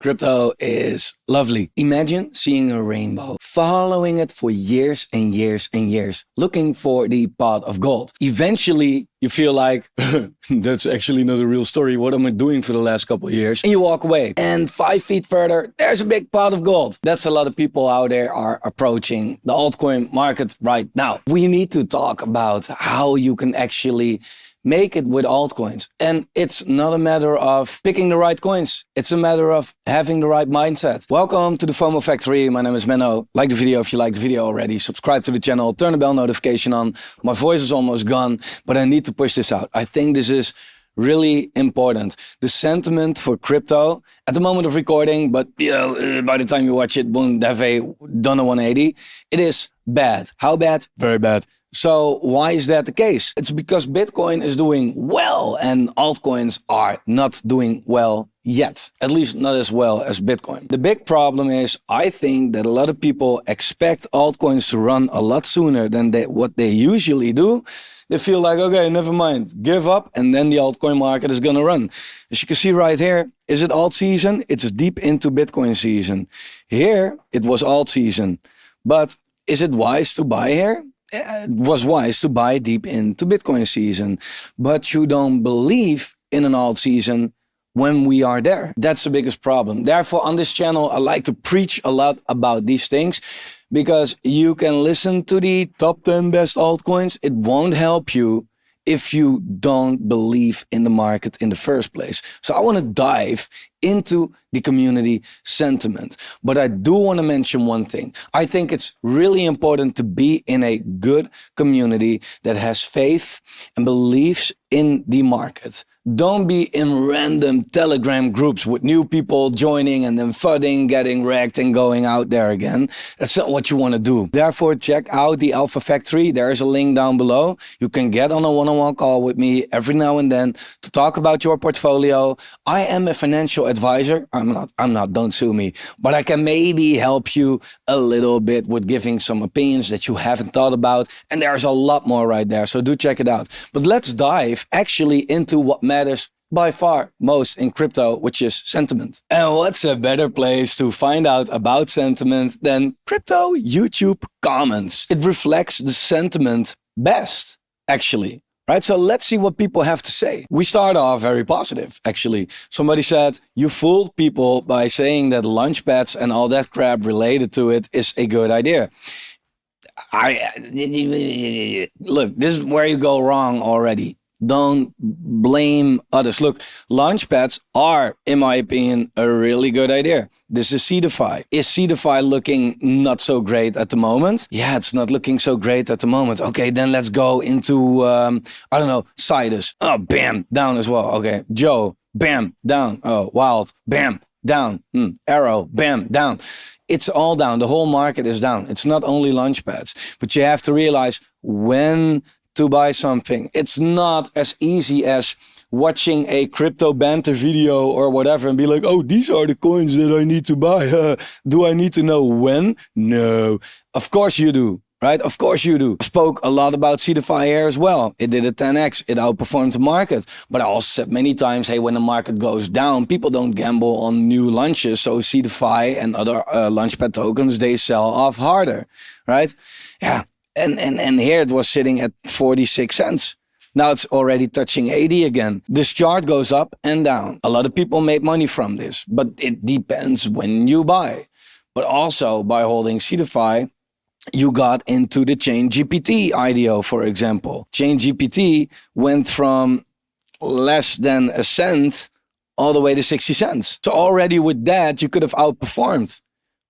Crypto is lovely. Imagine seeing a rainbow, following it for years and years and years, looking for the pot of gold. Eventually, you feel like, that's actually not a real story. What am I doing for the last couple of years? And you walk away. And 5 feet further, there's a big pot of gold. That's a lot of people out there are approaching the altcoin market right now. We need to talk about how you can actually make it with altcoins. And it's not a matter of picking the right coins. It's a matter of having the right mindset. Welcome to the Fomo Factory. My name is Menno. Like the video if you like the video already. Subscribe to the channel. Turn the bell notification on. My voice is almost gone, but I need to push this out. I think this is really important. The sentiment for crypto at the moment of recording, but by the time you watch it, won't have done a 180. It is bad. How bad? Very bad. So why is that the case? It's because Bitcoin is doing well and altcoins are not doing well yet. At least not as well as Bitcoin. The big problem is I think that a lot of people expect altcoins to run a lot sooner than what they usually do. They feel like, okay, never mind, give up, and then the altcoin market is gonna run. As you can see right here, is it alt season? It's deep into Bitcoin season. Here, it was alt season. But is it wise to buy here? It was wise to buy deep into Bitcoin season, but you don't believe in an alt season when we are there. That's the biggest problem. Therefore, on this channel, I like to preach a lot about these things because you can listen to the top 10 best altcoins. It won't help you if you don't believe in the market in the first place. So I want to dive into the community sentiment. But I do want to mention one thing. I think it's really important to be in a good community that has faith and believes in the market. Don't be in random Telegram groups with new people joining and then fudding, getting wrecked and going out there again. That's not what you want to do. Therefore, check out the Alpha Factory. There is a link down below. You can get on a one-on-one call with me every now and then to talk about your portfolio. I am a financial advisor. I'm not, don't sue me, but I can maybe help you a little bit with giving some opinions that you haven't thought about. And there's a lot more right there. So do check it out. But let's dive actually into what matters by far most in crypto, which is sentiment. And what's a better place to find out about sentiment than crypto YouTube comments? It reflects the sentiment best, actually. Right, so let's see what people have to say. We start off very positive, actually. Somebody said, you fooled people by saying that Launchpads and all that crap related to it is a good idea. Look, this is where you go wrong already. Don't blame others. Look, Launchpads are, in my opinion, a really good idea. This is Seedify. Is Seedify looking not so great at the moment? Yeah, it's not looking so great at the moment. Okay, then let's go into, I don't know, Sidus. Oh, bam, down as well. Okay, Joe, bam, down. Oh, Wild, bam, down. Arrow, bam, down. It's all down. The whole market is down. It's not only Launchpads, but you have to realize when to buy something. It's not as easy as watching a crypto banter video or whatever and be like, oh, these are the coins that I need to buy. Do I need to know when? No. Of course you do, right? Of course you do. I spoke a lot about Seedify here as well. It did a 10x. It outperformed the market. But I also said many times, hey, when the market goes down, people don't gamble on new launches. So Seedify and other Launchpad tokens, they sell off harder, right? Yeah. And here it was sitting at 46 cents. Now it's already touching 80 again. This chart goes up and down. A lot of people made money from this, but it depends when you buy. But also by holding Seedify, you got into the ChainGPT IDO, for example. ChainGPT went from less than a cent all the way to 60 cents. So already with that, you could have outperformed.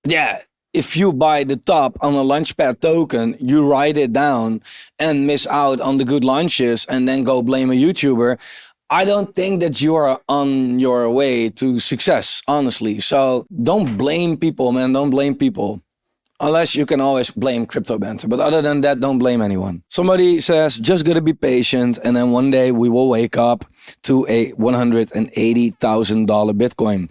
Yeah. If you buy the top on a Launchpad token, you write it down and miss out on the good launches and then go blame a YouTuber. I don't think that you are on your way to success, honestly. So don't blame people, man. Don't blame people. Unless you can always blame crypto banter. But other than that, don't blame anyone. Somebody says, just gotta be patient. And then one day we will wake up to a $180,000 Bitcoin.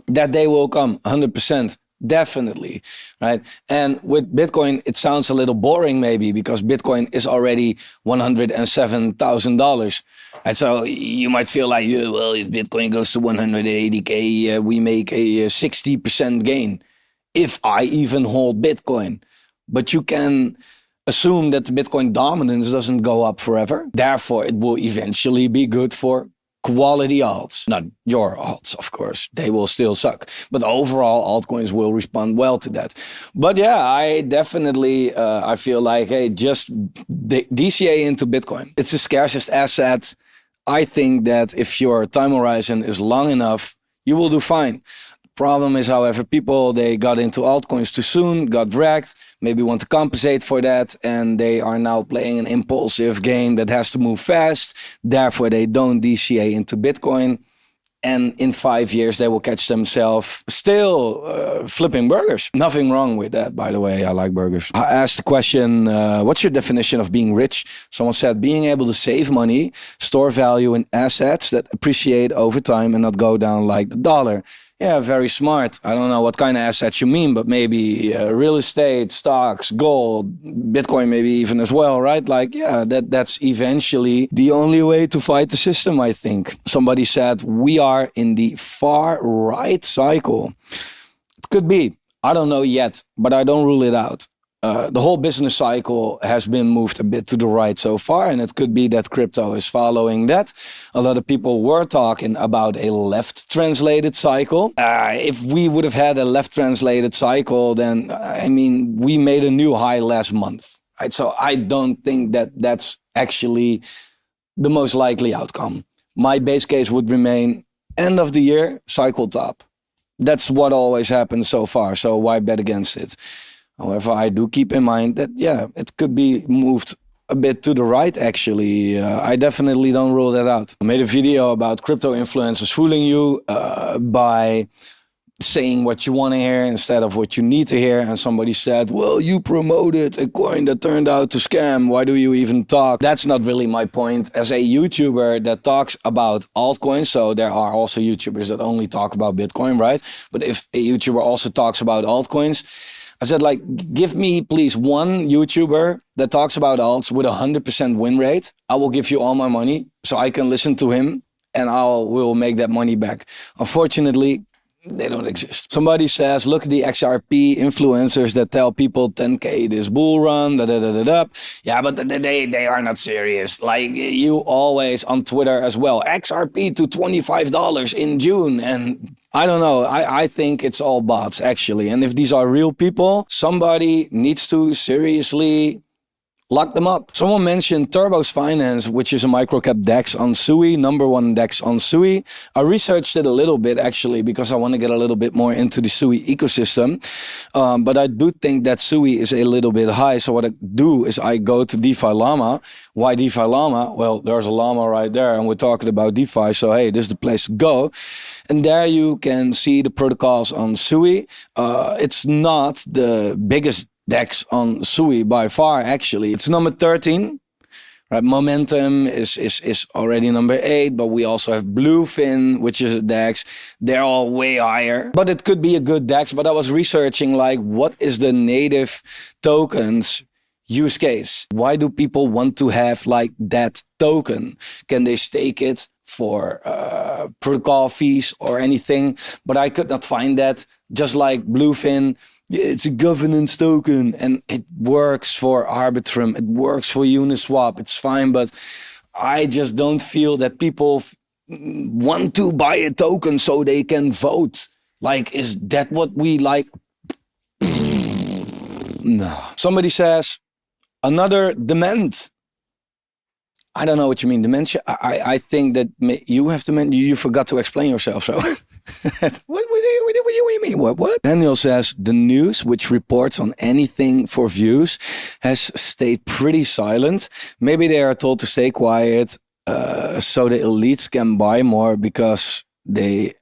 That day will come, 100%. Definitely, right? And with Bitcoin, it sounds a little boring maybe because Bitcoin is already $107,000. And so you might feel like, yeah, well, if Bitcoin goes to 180K, we make a 60% gain if I even hold Bitcoin. But you can assume that the Bitcoin dominance doesn't go up forever. Therefore, it will eventually be good for quality alts. Not your alts, of course. They will still suck. But overall, altcoins will respond well to that. But yeah, I definitely, I feel like, hey, just DCA into Bitcoin. It's the scarcest asset. I think that if your time horizon is long enough, you will do fine. Problem is, however, people, they got into altcoins too soon, got wrecked, maybe want to compensate for that, and they are now playing an impulsive game that has to move fast. Therefore, they don't DCA into Bitcoin. And in 5 years, they will catch themselves still flipping burgers. Nothing wrong with that, by the way. I like burgers. I asked the question, what's your definition of being rich? Someone said, being able to save money, store value in assets that appreciate over time and not go down like the dollar. Yeah, very smart. I don't know what kind of assets you mean, but maybe real estate, stocks, gold, Bitcoin maybe even as well, right? Like, yeah, that's eventually the only way to fight the system, I think. Somebody said, we are in the far right cycle. It could be. I don't know yet, but I don't rule it out. The whole business cycle has been moved a bit to the right so far, and it could be that crypto is following that. A lot of people were talking about a left translated cycle. If we would have had a left translated cycle, then, I mean, we made a new high last month. Right? So I don't think that that's actually the most likely outcome. My base case would remain end of the year, cycle top. That's what always happened so far, so why bet against it? However, I do keep in mind that, yeah, it could be moved a bit to the right, actually. I definitely don't rule that out. I made a video about crypto influencers fooling you by saying what you want to hear instead of what you need to hear. And somebody said, well, you promoted a coin that turned out to scam. Why do you even talk? That's not really my point. As a YouTuber that talks about altcoins, so there are also YouTubers that only talk about Bitcoin, right? But if a YouTuber also talks about altcoins, I said, like, give me please one YouTuber that talks about alts with 100% win rate. I will give you all my money so I can listen to him and will make that money back. Unfortunately, they don't exist. Somebody says, look at the XRP influencers that tell people 10K this bull run, Yeah, but they are not serious. Like you always on Twitter as well. XRP to $25 in June. And I don't know. I think it's all bots, actually. And if these are real people, somebody needs to seriously lock them up. Someone mentioned Turbos Finance, which is a microcap DEX on Sui, #1 DEX on Sui. I researched it a little bit, actually, because I want to get a little bit more into the Sui ecosystem. But I do think that Sui is a little bit high. So what I do is I go to DeFi Llama. Why DeFi Llama? Well, there's a llama right there and we're talking about DeFi. So, hey, this is the place to go. And there you can see the protocols on Sui. It's not the biggest DEX on Sui by far, actually. It's number 13. Right? Momentum is already number 8, but we also have Bluefin, which is a DEX. They're all way higher. But it could be a good DEX. But I was researching, like, what is the native tokens use case? Why do people want to have, like, that token? Can they stake it for protocol fees or anything? But I could not find that. Just like Bluefin, it's a governance token and it works for Arbitrum. It works for Uniswap. It's fine, but I just don't feel that people want to buy a token so they can vote. Like, is that what we like? No. Somebody says, another dement. I don't know what you mean, dementia. I think that you have dementia. You forgot to explain yourself, so... What do you mean? What? Daniel says, the news, which reports on anything for views, has stayed pretty silent. Maybe they are told to stay quiet so the elites can buy more because they...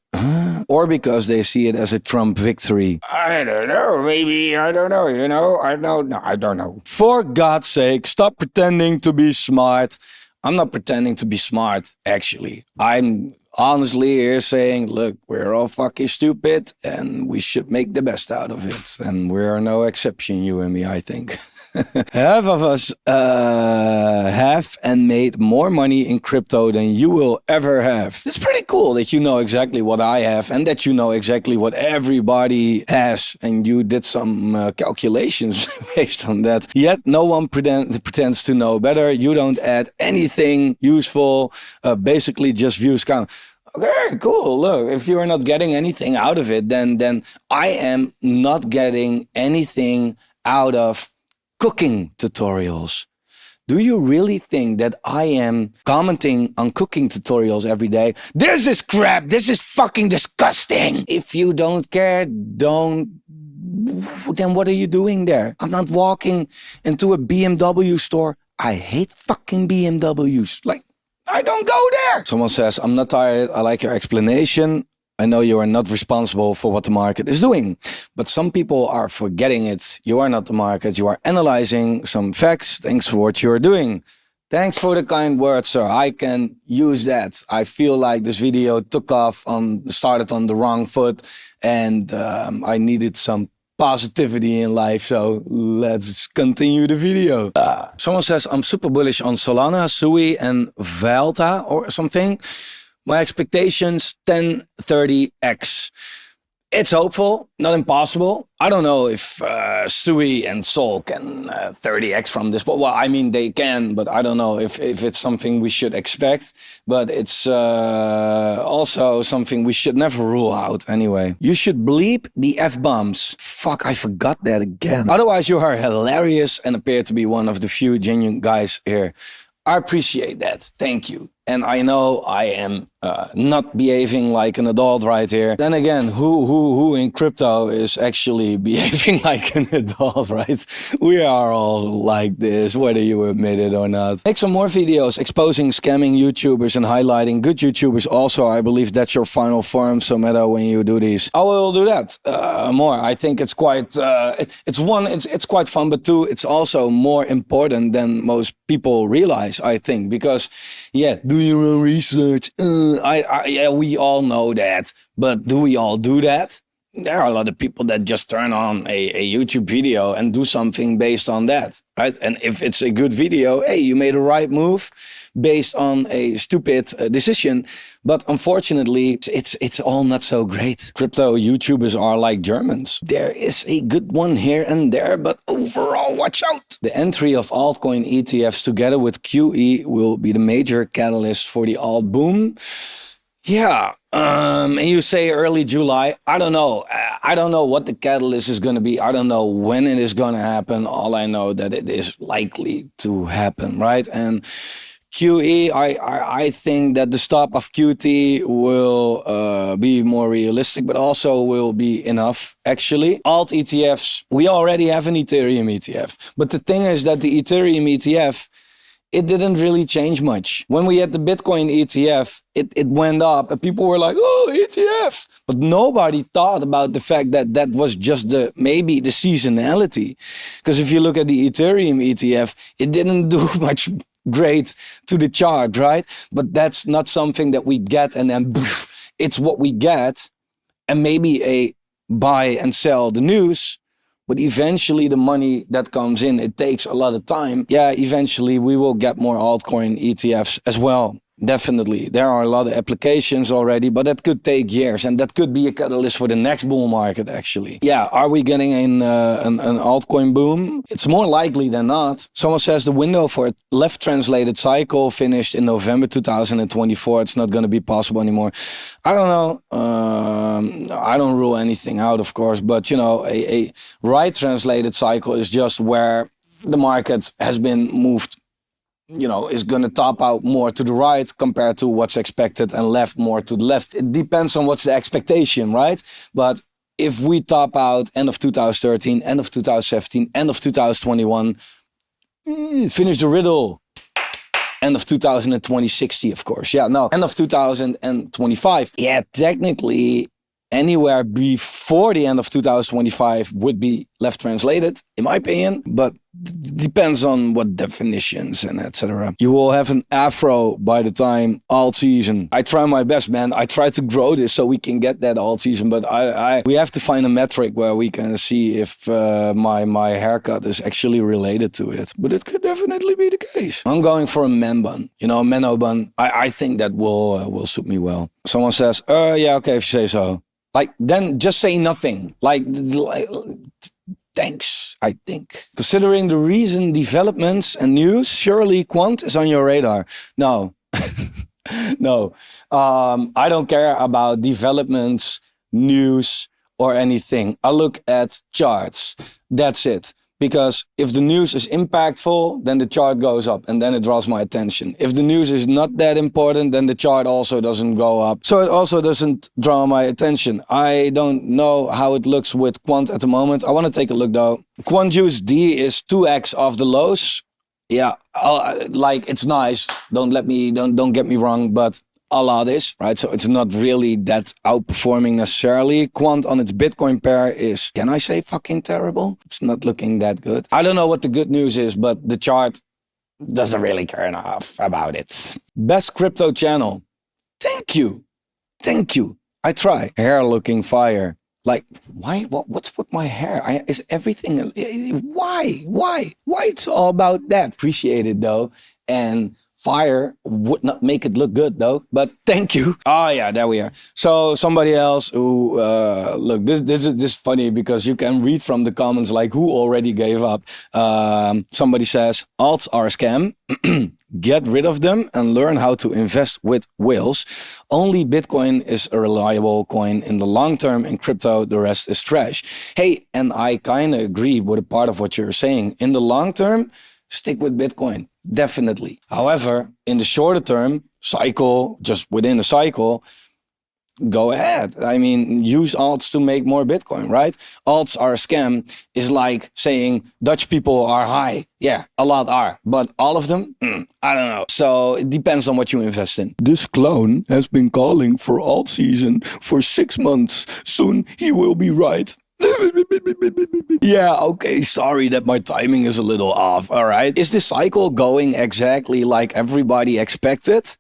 or because they see it as a Trump victory. I don't know. Maybe. I don't know. You know? I don't know. For God's sake, stop pretending to be smart. I'm not pretending to be smart, actually. I'm honestly here saying, look, we're all fucking stupid and we should make the best out of it. And we are no exception, you and me, I think. Half of us have and made more money in crypto than you will ever have. It's pretty cool that you know exactly what I have and that you know exactly what everybody has. And you did some calculations based on that. Yet no one pretends to know better. You don't add anything useful, basically just views count. Okay, cool. Look, if you are not getting anything out of it, then I am not getting anything out of cooking tutorials. Do you really think that I am commenting on cooking tutorials every day? This is crap. This is fucking disgusting. If you don't care, then what are you doing there? I'm not walking into a BMW store. I hate fucking BMWs. Like, I don't go there. Someone says, I'm not tired. I like your explanation. I know you are not responsible for what the market is doing, but some people are forgetting it. You are not the market. You are analyzing some facts. Thanks for what you are doing. Thanks for the kind words, sir. I can use that. I feel like this video started on the wrong foot, and I needed some positivity in life. So let's continue the video. Someone says, I'm super bullish on Solana, Sui, and Valta or something. My expectations 10-30x. It's hopeful, not impossible. I don't know if Sui and Sol can 30x from this. But well, I mean, they can, but I don't know if it's something we should expect. But it's also something we should never rule out anyway. You should bleep the F-bombs. Fuck, I forgot that again. Otherwise, you are hilarious and appear to be one of the few genuine guys here. I appreciate that. Thank you. And I know I am not behaving like an adult right here. Then again, who in crypto is actually behaving like an adult, right? We are all like this, whether you admit it or not. Make some more videos exposing scamming YouTubers and highlighting good YouTubers. Also, I believe that's your final form, so matter when you do these. I will do that more. I think it's quite, it's quite fun, but two, it's also more important than most people realize, I think, because yeah, do your own research. Yeah, we all know that, but do we all do that? There are a lot of people that just turn on a YouTube video and do something based on that, right? And if it's a good video, hey, you made a right move based on a stupid decision. But unfortunately, it's all not so great. Crypto YouTubers are like Germans. There is a good one here and there, but overall, watch out. The entry of altcoin ETFs together with QE will be the major catalyst for the alt boom. Yeah, and you say early July. I don't know. I don't know what the catalyst is going to be. I don't know when it is going to happen. All I know that it is likely to happen, right? And QE, I think that the stop of QT will be more realistic, but also will be enough, actually. Alt ETFs, we already have an Ethereum ETF. But the thing is that the Ethereum ETF, it didn't really change much. When we had the Bitcoin ETF, it went up and people were like, oh, ETF. But nobody thought about the fact that that was just maybe the seasonality. Because if you look at the Ethereum ETF, it didn't do much great to the chart, right? But that's not something that we get and then it's what we get and maybe a buy and sell the news. But eventually the money that comes in, it takes a lot of time. Yeah, eventually we will get more altcoin ETFs as well. Definitely. There are a lot of applications already, but that could take years and that could be a catalyst for the next bull market, actually. Yeah, are we getting an altcoin boom? It's more likely than not. Someone says the window for a left translated cycle finished in November 2024. It's not going to be possible anymore. I don't know. I don't rule anything out, of course, but you know, a right translated cycle is just where the market has been moved, you know, is going to top out more to the right compared to what's expected and left more to the left. It depends on what's the expectation, right? But if we top out end of 2013, end of 2017, end of 2021, finish the riddle. End of 2060, of course. Yeah, no, end of 2025. Yeah, technically, anywhere before the end of 2025 would be left translated, in my opinion. But depends on what definitions and etc. You will have an afro by the time alt season. I try my best, man. I try to grow this so we can get that alt season, but we have to find a metric where we can see if my haircut is actually related to it. But it could definitely be the case. I'm going for a man bun, Menno bun. I think that will suit me well. Someone says, yeah, okay, if you say so. Like, then just say nothing. Like thanks, I think. Considering the recent developments and news, surely quant is on your radar. No, no. I don't care about developments, news, or anything. I look at charts. That's it. Because if the news is impactful, then the chart goes up and then it draws my attention. If the news is not that important, then the chart also doesn't go up. So it also doesn't draw my attention. I don't know how it looks with quant at the moment. I want to take a look though. Quant juice D is 2x of the lows. Yeah, like it's nice. Don't get me wrong, but a lot is, right? So it's not really that outperforming necessarily. Quant on its Bitcoin pair is, can I say fucking terrible? It's not looking that good. I don't know what the good news is, but the chart doesn't really care enough about it. Best crypto channel. Thank you. Thank you. I try. Hair looking fire. Like, why? What's with my hair? Is everything... Why? It's all about that. Appreciate it though. And fire would not make it look good though, but thank you. Oh yeah, there we are. So somebody else who, look, this is funny because you can read from the comments like who already gave up. Somebody says, alts are a scam. Get rid of them and learn how to invest with whales. Only Bitcoin is a reliable coin in the long term. In crypto, the rest is trash. Hey, and I kind of agree with a part of what you're saying. In the long term, stick with Bitcoin. Definitely. However, in the shorter term cycle, just within a cycle, go ahead. I mean, use alts to make more Bitcoin, right? Alts are a scam is like saying Dutch people are high. Yeah, a lot are, but all of them, I don't know. So it depends on what you invest in. This clown has been calling for Altseason for 6 months. Soon he will be right. Yeah, okay, sorry that my timing is a little off, all right? Is the cycle going exactly like everybody expected?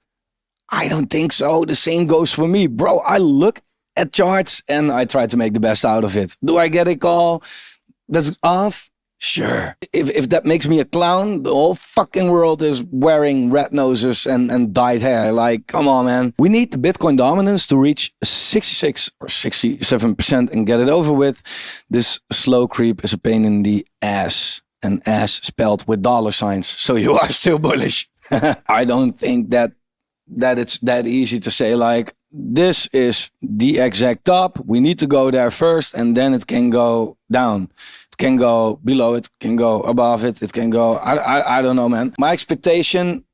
I don't think so. The same goes for me. Bro, I look at charts and I try to make the best out of it. Do I get a call that's off? Sure. If that makes me a clown, the whole fucking world is wearing red noses and dyed hair. Like, come on, man. We need the Bitcoin dominance to reach 66 or 67% and get it over with. This slow creep is a pain in the ass. And ass spelled with dollar signs. So you are still bullish. I don't think that it's that easy to say like, this is the exact top. We need to go there first and then it can go down. Can go below it, can go above it, it can go, I don't know, man. My expectation,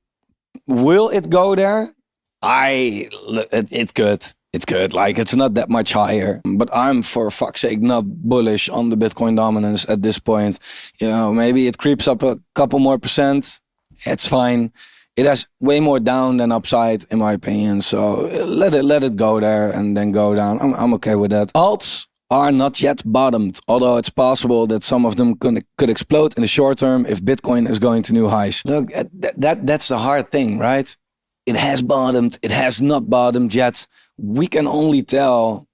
will it go there? It could, like it's not that much higher, but I'm for fuck's sake not bullish on the Bitcoin dominance at this point. Maybe it creeps up a couple more percent, it's fine. It has way more down than upside in my opinion, so let it go there and then go down. I'm okay with that. Alts are not yet bottomed, although it's possible that some of them could explode in the short term if Bitcoin is going to new highs. Look, that's the hard thing, right? It has bottomed, it has not bottomed yet. We can only tell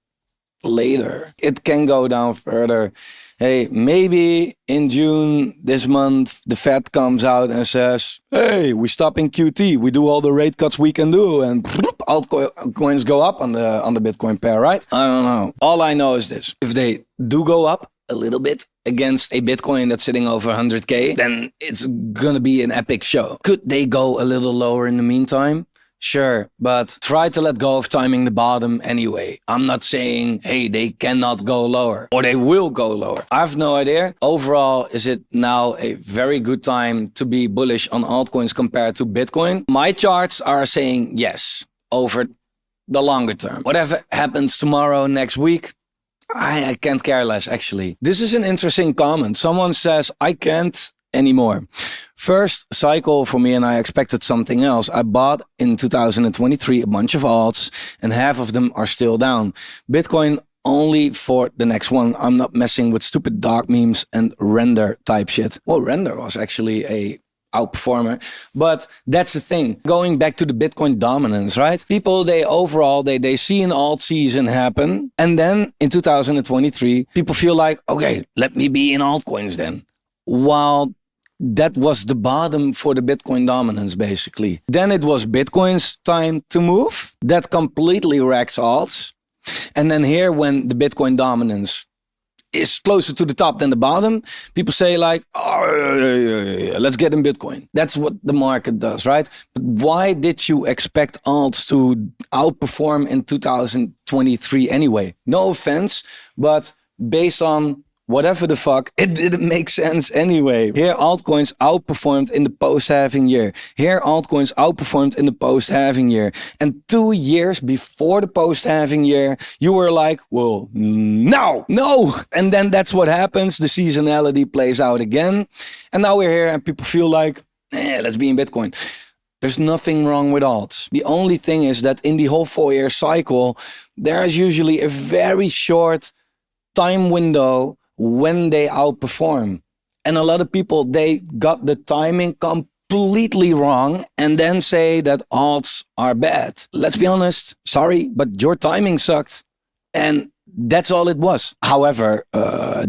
later. It can go down further. Hey, maybe in June this month, the Fed comes out and says, hey, we stop in QT. We do all the rate cuts we can do. And altcoins go up on the Bitcoin pair, right? I don't know. All I know is this. If they do go up a little bit against a Bitcoin that's sitting over 100K, then it's going to be an epic show. Could they go a little lower in the meantime? Sure, but try to let go of timing the bottom anyway. I'm not saying, hey, they cannot go lower or they will go lower. I have no idea. Overall, is it now a very good time to be bullish on altcoins compared to Bitcoin? My charts are saying yes over the longer term. Whatever happens tomorrow, next week, I can't care less, actually. This is an interesting comment. Someone says, I can't anymore. First cycle for me and I expected something else. I bought in 2023 a bunch of alts and half of them are still down. Bitcoin only for the next one. I'm not messing with stupid dark memes and render type shit. Well, render was actually a outperformer, but that's the thing. Going back to the Bitcoin dominance, right? People, they see an alt season happen, and then in 2023, people feel like, okay, let me be in altcoins then. While that was the bottom for the Bitcoin dominance, basically. Then it was Bitcoin's time to move. That completely wrecks alts. And then here, when the Bitcoin dominance is closer to the top than the bottom, people say like, oh, let's get in Bitcoin. That's what the market does, right? But why did you expect alts to outperform in 2023 anyway? No offense, but based on whatever the fuck, it didn't make sense anyway. Here, altcoins outperformed in the post-halving year. Here, altcoins outperformed in the post-halving year. And 2 years before the post-halving year, you were like, well, no. And then that's what happens. The seasonality plays out again. And now we're here and people feel like, let's be in Bitcoin. There's nothing wrong with alts. The only thing is that in the whole 4-year cycle, there is usually a very short time window when they outperform. And a lot of people, they got the timing completely wrong and then say that alts are bad. Let's be honest, sorry, but your timing sucked. And that's all it was. However,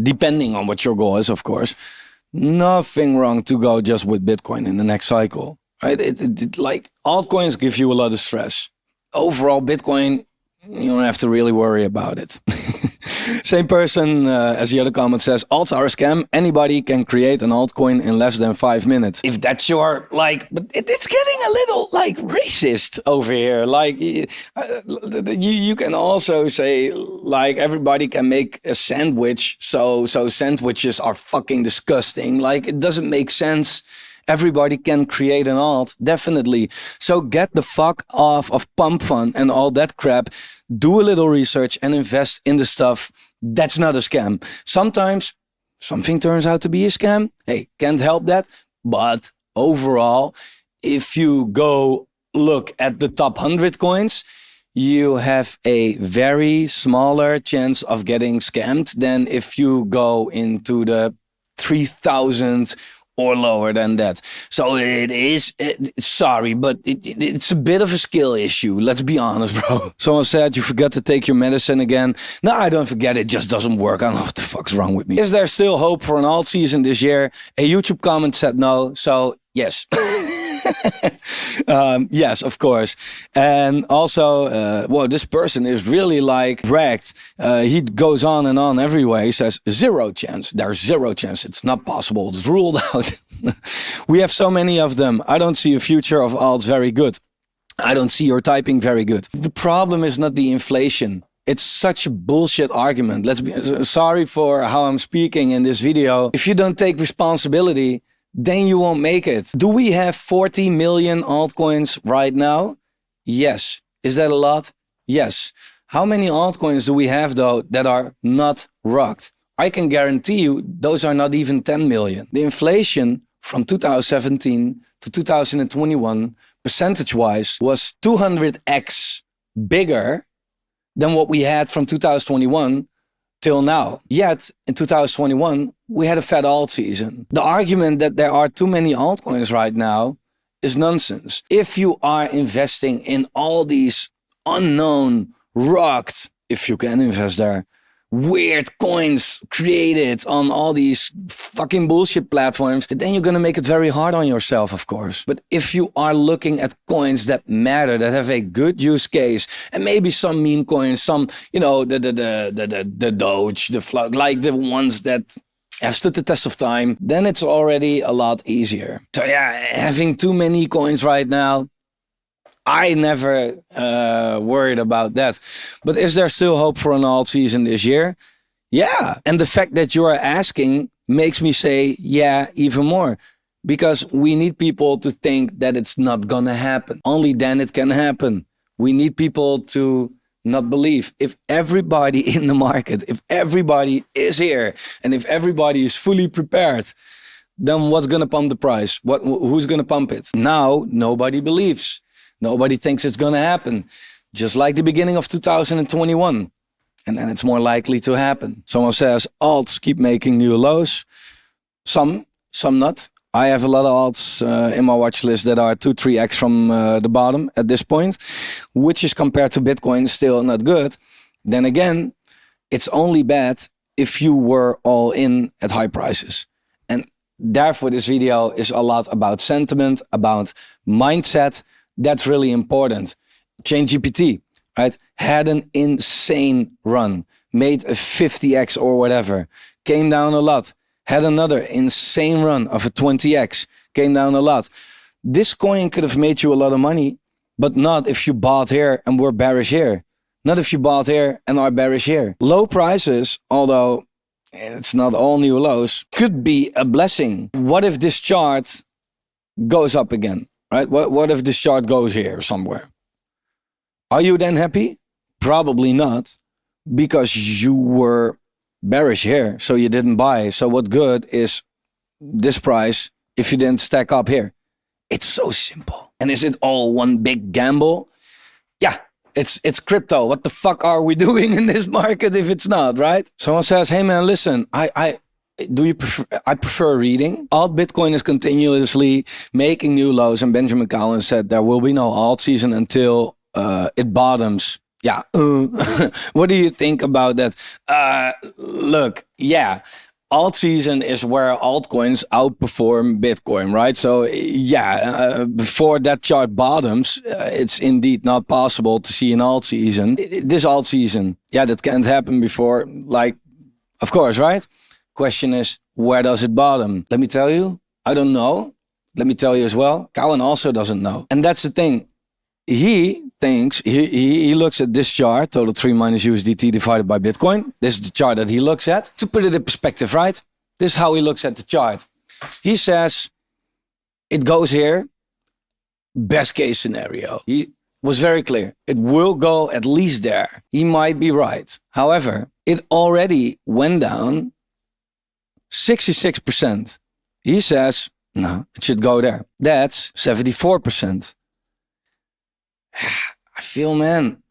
depending on what your goal is, of course, nothing wrong to go just with Bitcoin in the next cycle. Right? Like altcoins give you a lot of stress. Overall, Bitcoin, you don't have to really worry about it. Same person as the other comment says, alts are a scam. Anybody can create an altcoin in less than 5 minutes. If that's your, like, but it's getting a little like racist over here. Like you can also say like everybody can make a sandwich. So sandwiches are fucking disgusting. Like it doesn't make sense. Everybody can create an alt, definitely. So get the fuck off of pump fund and all that crap. Do a little research and invest in the stuff that's not a scam. Sometimes something turns out to be a scam. Hey, can't help that. But overall, if you go look at the top 100 coins, you have a very smaller chance of getting scammed than if you go into the 3,000 or lower than that. So it is, sorry, but it's a bit of a skill issue. Let's be honest, bro. Someone said you forgot to take your medicine again. No, I don't forget. It just doesn't work. I don't know what the fuck's wrong with me. Is there still hope for an alt season this year? A YouTube comment said no. So yes. Yes, of course. And also, well, this person is really like rekt. He goes on and on everywhere. He says, 0 chance. There's 0 chance. It's not possible. It's ruled out. We have so many of them. I don't see a future of alts very good. I don't see your typing very good. The problem is not the inflation. It's such a bullshit argument. Let's be sorry for how I'm speaking in this video. If you don't take responsibility, then you won't make it. Do we have 40 million altcoins right now? Yes. Is that a lot? Yes. How many altcoins do we have though that are not rocked? I can guarantee you those are not even 10 million. The inflation from 2017 to 2021 percentage-wise was 200x bigger than what we had from 2021 till now. Yet in 2021, we had a fat alt season. The argument that there are too many altcoins right now is nonsense. If you are investing in all these unknown, rocked, if you can invest there, weird coins created on all these fucking bullshit platforms, then you're gonna make it very hard on yourself, of course. But if you are looking at coins that matter, that have a good use case, and maybe some meme coins, some, you know, the Doge, the Flock, like the ones that have stood the test of time, then it's already a lot easier. So yeah, having too many coins right now, I never worried about that. But is there still hope for an alt season this year? Yeah. And the fact that you are asking makes me say, yeah, even more. Because we need people to think that it's not gonna happen. Only then it can happen. We need people to not believe. If everybody in the market, if everybody is here, and if everybody is fully prepared, then what's gonna pump the price? Who's gonna pump it? Now, nobody believes. Nobody thinks it's gonna happen. Just like the beginning of 2021. and then it's more likely to happen. Someone says alts keep making new lows. Some not. I have a lot of alts in my watch list that are 2-3x from the bottom at this point, which is compared to Bitcoin still not good. Then again, it's only bad if you were all in at high prices. And therefore this video is a lot about sentiment, about mindset. That's really important. ChainGPT, right? Had an insane run, made a 50x or whatever, came down a lot. Had another insane run of a 20x, came down a lot. This coin could have made you a lot of money, but not if you bought here and were bearish here. Not if you bought here and are bearish here. Low prices, although it's not all new lows, could be a blessing. What if this chart goes up again, right? What if this chart goes here somewhere? Are you then happy? Probably not, because you were bearish here, so you didn't buy. So what good is this price if you didn't stack up here? It's so simple. And is it all one big gamble? Yeah, it's crypto. What the fuck are we doing in this market if it's not, right? Someone says, hey man, listen, I prefer reading. Alt Bitcoin is continuously making new lows, and Benjamin Cowan said there will be no alt season until it bottoms. Yeah. What do you think about that? Look, yeah. Altseason is where altcoins outperform Bitcoin, right? So yeah, before that chart bottoms, it's indeed not possible to see an altseason. This altseason, yeah, that can't happen before, like, of course, right? Question is, where does it bottom? Let me tell you, I don't know. Let me tell you as well, Cowan also doesn't know. And that's the thing. He thinks, he looks at this chart, total 3 minus USDT divided by Bitcoin. This is the chart that he looks at. To put it in perspective, right? This is how he looks at the chart. He says, it goes here, best case scenario. He was very clear. It will go at least there. He might be right. However, it already went down 66%. He says, no, it should go there. That's 74%. I feel, man,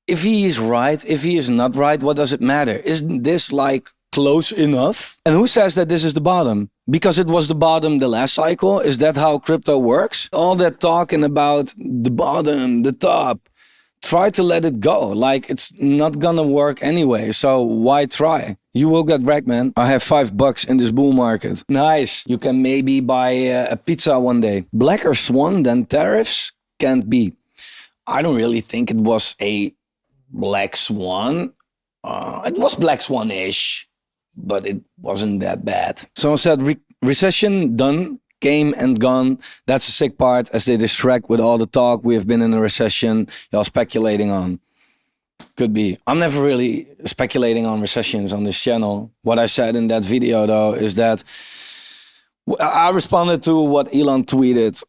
if he is right, if he is not right, what does it matter? Isn't this like close enough? And who says that this is the bottom? Because it was the bottom the last cycle? Is that how crypto works? All that talking about the bottom, the top, try to let it go. Like, it's not gonna work anyway, so why try? You will get wrecked, man. I have $5 in this bull market. Nice. You can maybe buy a pizza one day. Blacker swan than tariffs? Can't be. I don't really think it was a black swan. It was black swan-ish, but it wasn't that bad. Someone said, recession done, came and gone. That's a sick part, as they distract with all the talk. We have been in a recession. Y'all speculating on. Could be. I'm never really speculating on recessions on this channel. What I said in that video, though, is that I responded to what Elon tweeted,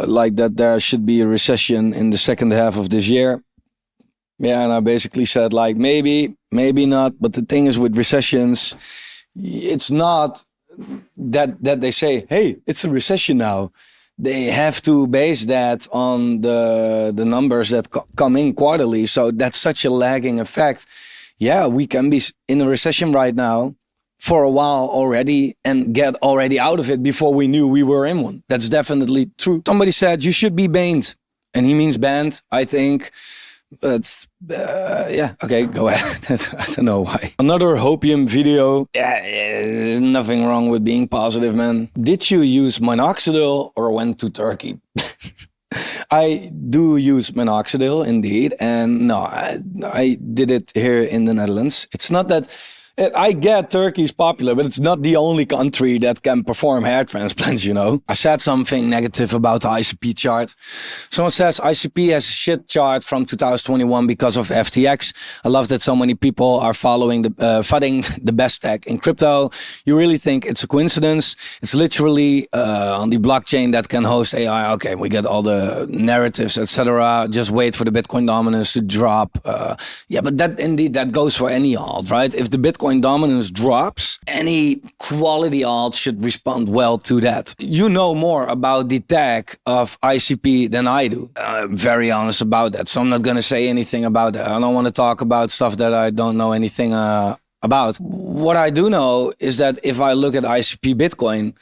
like that there should be a recession in the second half of this year. Yeah, and I basically said, like, maybe not. But the thing is with recessions, it's not that they say, hey, it's a recession now. They have to base that on the numbers that come in quarterly. So that's such a lagging effect. Yeah, we can be in a recession right now for a while already and get already out of it before we knew we were in one. That's definitely true. Somebody said you should be banned, and he means banned, I think. But yeah, okay, go ahead. I don't know why. Another hopium video. Yeah, nothing wrong with being positive, man. Did you use minoxidil or went to Turkey? I do use minoxidil indeed, and no, I did it here in the Netherlands. It's not that I get Turkey's popular, but it's not the only country that can perform hair transplants, you know. I said something negative about the ICP chart. Someone says ICP has a shit chart from 2021 because of FTX. I love that so many people are following funding the best tech in crypto. You really think it's a coincidence? It's literally on the blockchain that can host AI. Okay, we get all the narratives, etc. Just wait for the Bitcoin dominance to drop. Yeah, but that indeed, that goes for any alt, right? If the Bitcoin Bitcoin dominance drops, any quality alt should respond well to that. You know more about the tech of ICP than I do. I'm very honest about that. So I'm not going to say anything about that. I don't want to talk about stuff that I don't know anything about. What I do know is that if I look at ICP Bitcoin,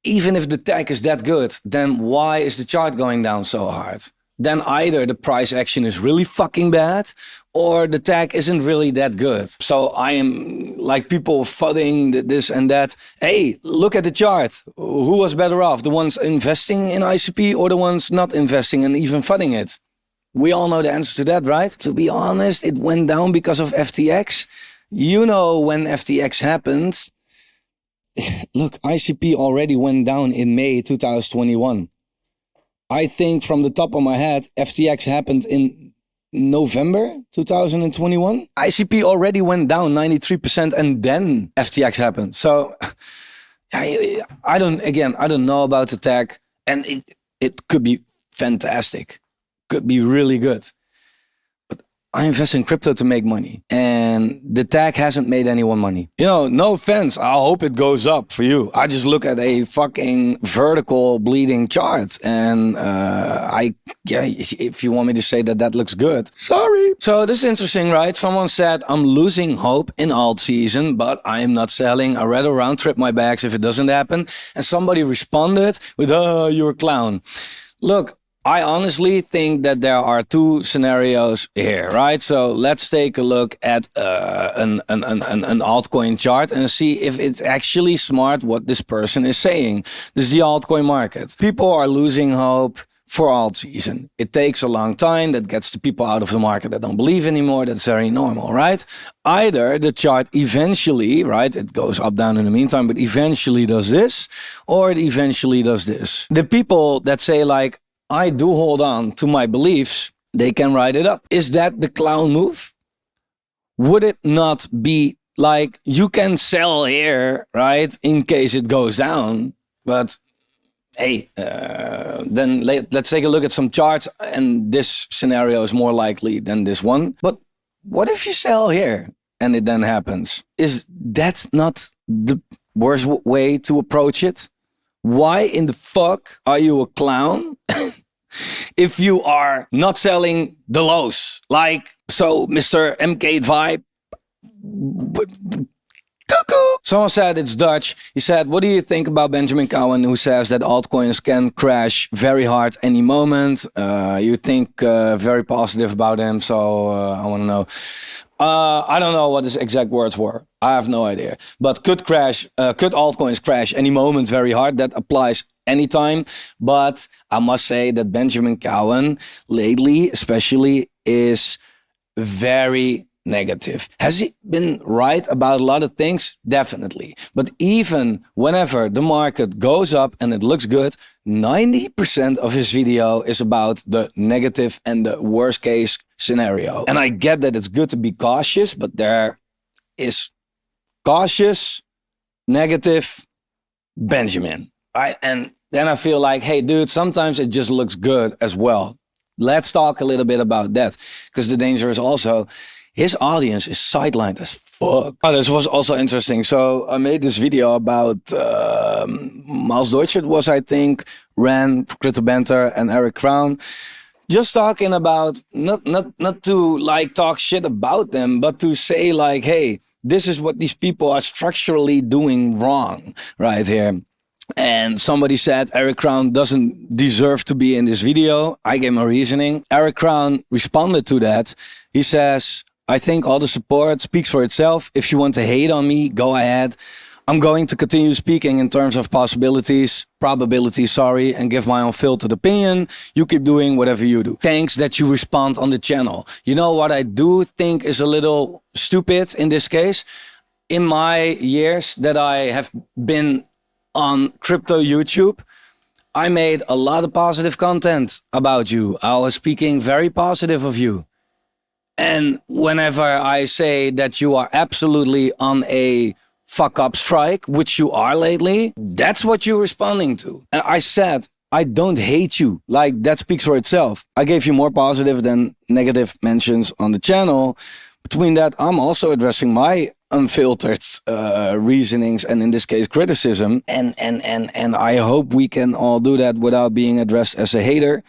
even if the tech is that good, then why is the chart going down so hard? Then either the price action is really fucking bad or the tech isn't really that good. So I am like people fudding this and that. Hey, look at the chart. Who was better off? The ones investing in ICP or the ones not investing and even fudding it? We all know the answer to that, right? To be honest, it went down because of FTX. You know when FTX happened. Look, ICP already went down in May 2021. I think from the top of my head, FTX happened in November 2021. ICP already went down 93% and then FTX happened. So I don't know about the tech, and it could be fantastic. Could be really good. I invest in crypto to make money, and the tech hasn't made anyone money. You know, no offense. I hope it goes up for you. I just look at a fucking vertical bleeding chart, and if you want me to say that looks good, sorry. So this is interesting, right? Someone said, I'm losing hope in Altseason, but I am not selling. I'd rather round trip my bags if it doesn't happen. And somebody responded with, oh, you're a clown. Look, I honestly think that there are two scenarios here, right? So let's take a look at an altcoin chart and see if it's actually smart what this person is saying. This is the altcoin market. People are losing hope for Altseason. It takes a long time. That gets the people out of the market that don't believe anymore. That's very normal, right? Either the chart eventually, right, it goes up, down in the meantime, but eventually does this, or it eventually does this. The people that say like, I do hold on to my beliefs, they can write it up. Is that the clown move? Would it not be like you can sell here, right, in case it goes down? But hey, then let's take a look at some charts, and this scenario is more likely than this one. But what if you sell here and it then happens? Is that not the worst way to approach it? Why in the fuck are you a clown if you are not selling the lows? Like, so Mr. MK Vibe. Cuckoo. Someone said it's Dutch. He said, what do you think about Benjamin Cowan, who says that altcoins can crash very hard any moment? You think very positive about him, so I want to know. I don't know what his exact words were. I have no idea. But could altcoins crash any moment very hard? That applies anytime. But I must say that Benjamin Cowan lately, especially, is very negative. Has he been right about a lot of things? Definitely. But even whenever the market goes up and it looks good, 90% of his video is about the negative and the worst case scenario. And I get that it's good to be cautious, but there is cautious, negative Benjamin. Right? And then I feel like, hey, dude, sometimes it just looks good as well. Let's talk a little bit about that, because the danger is also his audience is sidelined as fuck. Oh, this was also interesting. So I made this video about Miles Deutsch, it was, I think, Ran, Crypto Banter, and Eric Krown. Just talking about, not to like talk shit about them, but to say like, hey, this is what these people are structurally doing wrong right here. And somebody said Eric Krown doesn't deserve to be in this video. I gave my reasoning. Eric Krown responded to that. He says, I think all the support speaks for itself. If you want to hate on me, go ahead. I'm going to continue speaking in terms of probabilities, and give my unfiltered opinion. You keep doing whatever you do. Thanks that you respond on the channel. You know what I do think is a little stupid in this case? In my years that I have been on crypto YouTube, I made a lot of positive content about you. I was speaking very positive of you. And whenever I say that you are absolutely on a fuck up strike, which you are lately, that's what you're responding to. And I said, I don't hate you. Like, that speaks for itself. I gave you more positive than negative mentions on the channel. Between that, I'm also addressing my unfiltered reasonings, and in this case criticism. And I hope we can all do that without being addressed as a hater.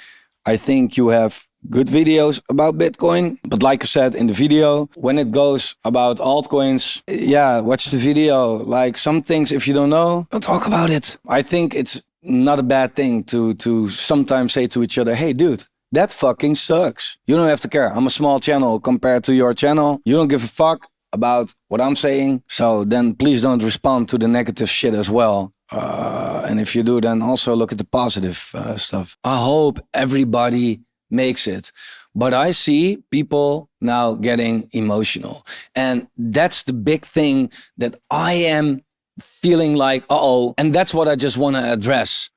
I think you have good videos about Bitcoin, but like I said in the video, when it goes about altcoins, yeah, watch the video. Like some things, if you don't know, don't talk about it. I think it's not a bad thing to sometimes say to each other, hey dude, that fucking sucks. You don't have to care. I'm a small channel compared to your channel. You don't give a fuck about what I'm saying. So then please don't respond to the negative shit as well. And if you do, then also look at the positive stuff. I hope everybody makes it. But I see people now getting emotional. And that's the big thing that I am feeling like, uh-oh. And that's what I just want to address.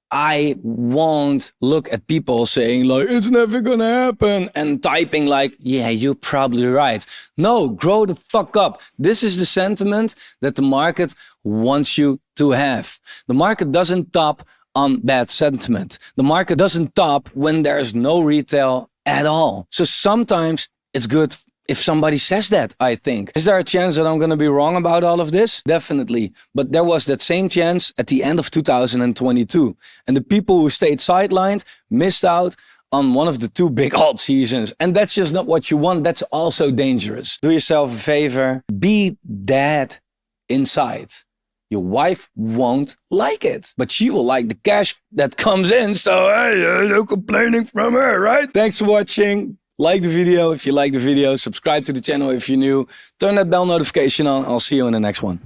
I won't look at people saying like, it's never gonna happen, and typing like, yeah, you're probably right. No, grow the fuck up. This is the sentiment that the market wants you to have. The market doesn't top on bad sentiment. The market doesn't top when there's no retail at all. So sometimes it's good if somebody says that, I think. Is there a chance that I'm going to be wrong about all of this? Definitely. But there was that same chance at the end of 2022. And the people who stayed sidelined missed out on one of the two big alt seasons. And that's just not what you want. That's also dangerous. Do yourself a favor. Be dead inside. Your wife won't like it, but she will like the cash that comes in. So, hey, no complaining from her, right? Thanks for watching. Like the video if you like the video. Subscribe to the channel if you're new. Turn that bell notification on. I'll see you in the next one.